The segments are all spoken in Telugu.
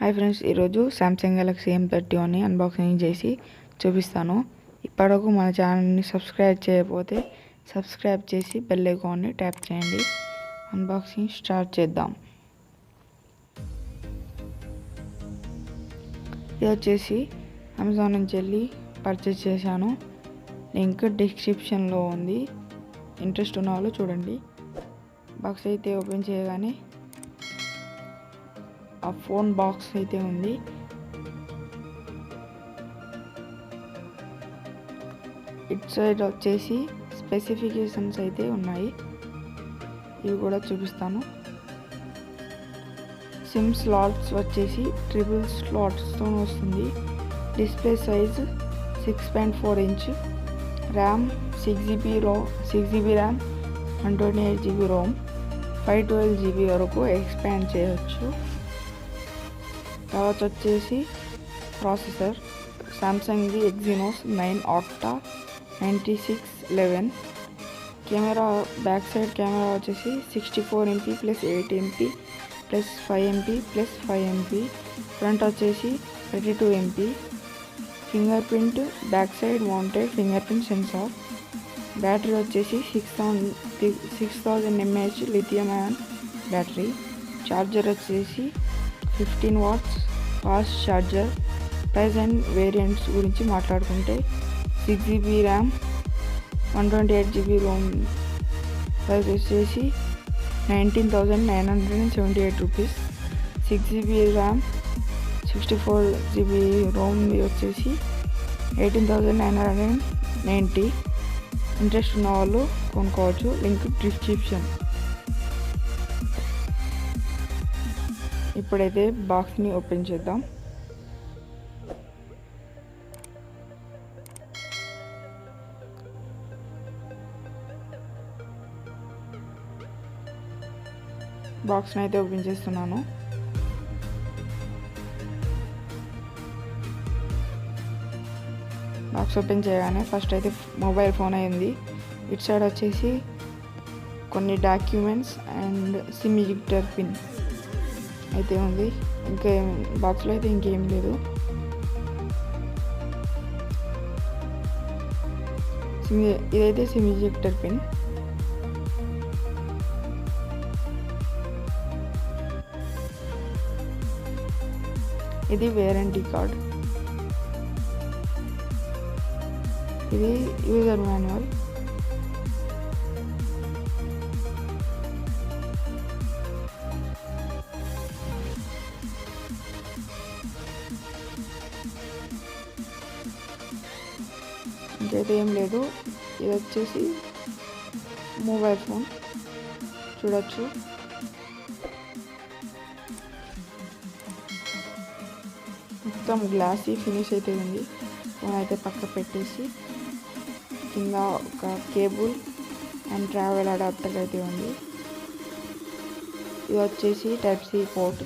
హాయ్ ఫ్రెండ్స్, ఈరోజు సామ్సంగ్ గెలాక్సీ M31 అన్బాక్సింగ్ చేసి చూపిస్తాను. ఇప్పటివరకు మన ఛానల్ని సబ్స్క్రైబ్ చేయకపోతే సబ్స్క్రైబ్ చేసి బెల్ ఐకాన్ని ట్యాప్ చేయండి. అన్బాక్సింగ్ స్టార్ట్ చేద్దాం. ఇది వచ్చేసి అమెజాన్ నుంచి వెళ్ళి పర్చేస్ చేశాను. లింక్ డిస్క్రిప్షన్లో ఉంది. ఇంట్రెస్ట్ ఉన్న వాళ్ళు చూడండి. బాక్స్ అయితే ఓపెన్ చేయగానే ఆ ఫోన్ బాక్స్ అయితే ఉంది. ఇట్ సైడ్ వచ్చేసి స్పెసిఫికేషన్స్ అయితే ఉన్నాయి, ఇవి కూడా చూపిస్తాను. సిమ్ స్లాట్స్ వచ్చేసి ట్రిపుల్ స్లాట్స్తో వస్తుంది. Display size 6.4 inch, RAM 6GB RAM, 128GB ROM, 512GB వరకు ఎక్స్పాండ్ చేయవచ్చు. తర్వాత వచ్చేసి ప్రాసెసర్ సామ్సంగ్ది Exynos 9 Octa 9611. Camera back side camera వచ్చేసి 64MP + 8MP + 5MP + 5MP. Front వచ్చేసి 32MP. Finger print back side mounted finger print sensor. Battery వచ్చేసి 6000 mAh lithium ion battery. Charger వచ్చేసి 15 watts fast charger. Price and variants గురించి మాట్లాడుకుంటే 6GB RAM, 128GB Rome price వచ్చేసి 19,978 rupees. 6GB RAM, 64GB Rome వచ్చేసి 18,990. ఇంట్రెస్ట్ ఉన్న వాళ్ళు కొనుక్కోవచ్చు. Link description. ఇప్పుడైతే బాక్స్ని ఓపెన్ చేద్దాం. బాక్స్ని అయితే ఓపెన్ చేస్తున్నాను. బాక్స్ ఓపెన్ చేయగానే ఫస్ట్ అయితే మొబైల్ ఫోన్ అయింది. ఇటు సైడ్ వచ్చేసి కొన్ని documents and SIM ejector pin అయితే ఉంది. ఇంకా బాక్స్లో అయితే ఇంకేం లేదు. ఇదైతే సిమ్ ఎజెక్టర్ పిన్. ఇది వారంటీ కార్డ్. ఇది యూజర్ మాన్యువల్. ఇంకైతే ఏం లేదు. ఇది వచ్చేసి మొబైల్ ఫోన్ చూడొచ్చు. మొత్తం గ్లాసీ ఫినిష్ అయితే ఉంది. ఫోన్ అయితే పక్క పెట్టేసి కింద ఒక కేబుల్ అండ్ ట్రావెల్ అడాప్టర్ అయితే ఉంది. ఇది వచ్చేసి Type-C పోర్ట్.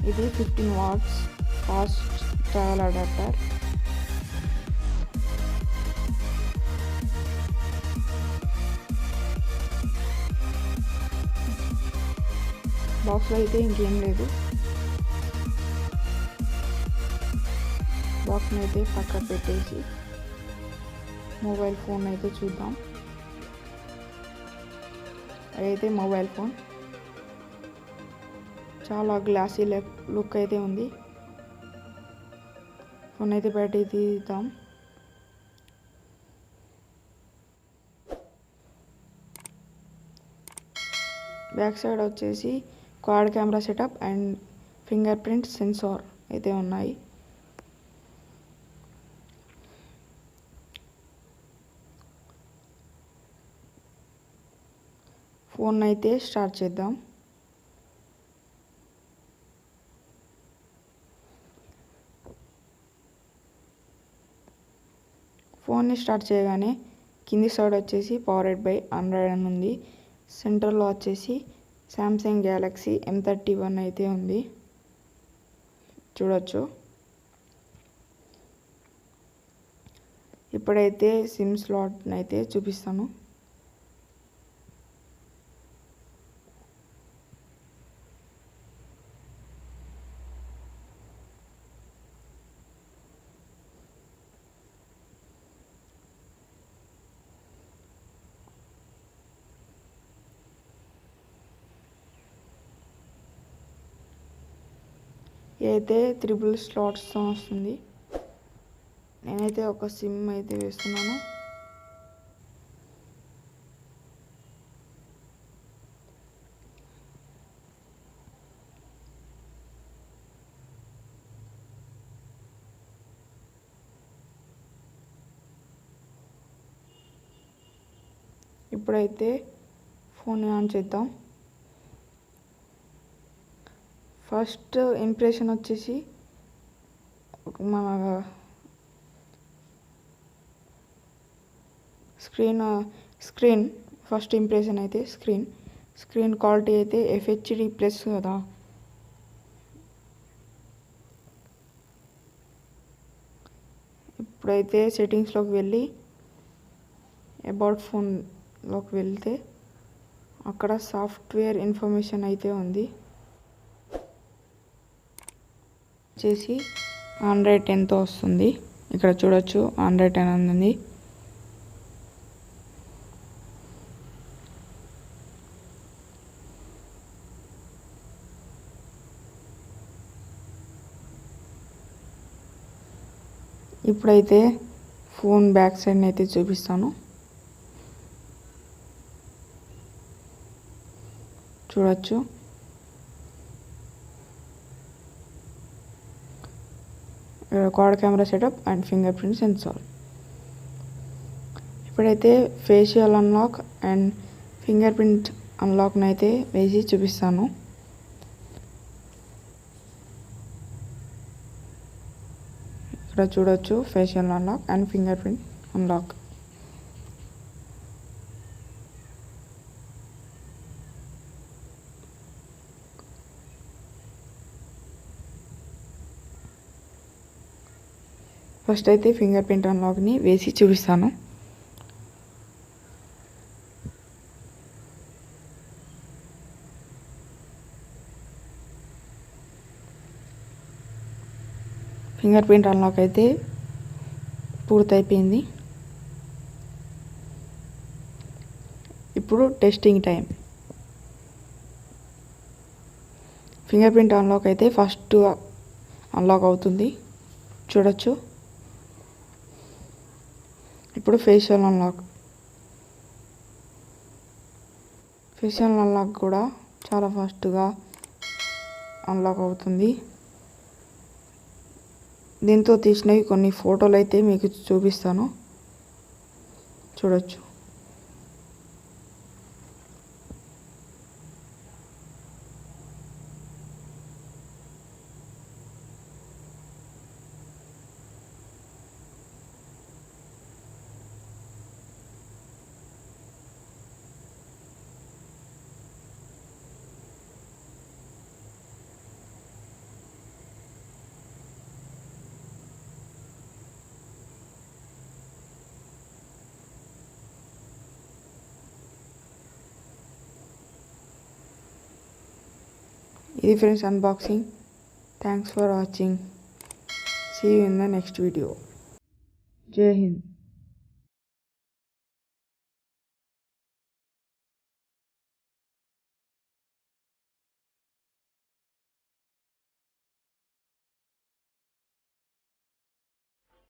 ఇది 15 watts ఫాస్ట్ ట్రావెల్ అడాప్టర్. బాక్స్లో అయితే ఇంకేం లేదు. బాక్స్ని అయితే పక్క పెట్టేసి మొబైల్ ఫోన్ అయితే చూద్దాం. అదైతే మొబైల్ ఫోన్ చాలా గ్లాసీ లుక్ అయితే ఉంది. ఫోన్ అయితే బయట తీద్దాం. బ్యాక్ సైడ్ వచ్చేసి quad camera setup and finger print censor అయితే ఉన్నాయి. ఫోన్ అయితే స్టార్ట్ చేద్దాం. ఫోన్ని స్టార్ట్ చేయగానే కింది సైడ్ వచ్చేసి పవర్డ్ బై ఆండ్రాయిడ్ అని ఉంది. సెంటర్లో వచ్చేసి సామ్సంగ్ గెలాక్సీ M31 అయితే ఉంది, చూడొచ్చు. ఇప్పుడైతే సిమ్ స్లాట్ని అయితే చూపిస్తాను. అయితే 3 స్లాట్స్తో వస్తుంది. నేనైతే ఒక సిమ్ అయితే వేస్తున్నాను. ఇప్పుడైతే ఫోన్ ఆన్ చేద్దాం. ఫస్ట్ ఇంప్రెషన్ వచ్చేసి మన స్క్రీన్ ఫస్ట్ ఇంప్రెషన్ అయితే స్క్రీన్ క్వాలిటీ అయితే FHD ప్లస్ కదా. ఇప్పుడైతే సెట్టింగ్స్లోకి వెళ్ళి అబౌట్ ఫోన్లోకి వెళ్తే అక్కడ సాఫ్ట్వేర్ ఇన్ఫర్మేషన్ అయితే ఉంది. వచ్చేసి Android 10తో వస్తుంది. ఇక్కడ చూడొచ్చు Android 10 ఉంది. ఇప్పుడైతే ఫోన్ బ్యాక్ సైడ్ అయితే చూపిస్తాను. చూడొచ్చు quad camera setup and finger print sensor. ఇప్పుడైతే facial unlock and fingerprint అన్లాక్ని అయితే వేసి చూపిస్తాను. ఇక్కడ చూడొచ్చు facial unlock and fingerprint unlock. First అయితే ఫింగర్ ప్రింట్ అన్లాక్ని వేసి చూపిస్తాను. ఫింగర్ ప్రింట్ అన్లాక్ అయితే పూర్తయిపోయింది. ఇప్పుడు testing time. Fingerprint unlock అయితే ఫస్ట్ అన్లాక్ అవుతుంది. చూడొచ్చు. ఇప్పుడు ఫేషియల్ అన్లాక్ కూడా చాలా ఫాస్ట్గా అన్లాక్ అవుతుంది. దీంతో తీసినవి కొన్ని ఫోటోలు అయితే మీకు చూపిస్తాను. చూడొచ్చు. ఇది friends unboxing. Thanks for watching. See you in the next video. జై హింద్.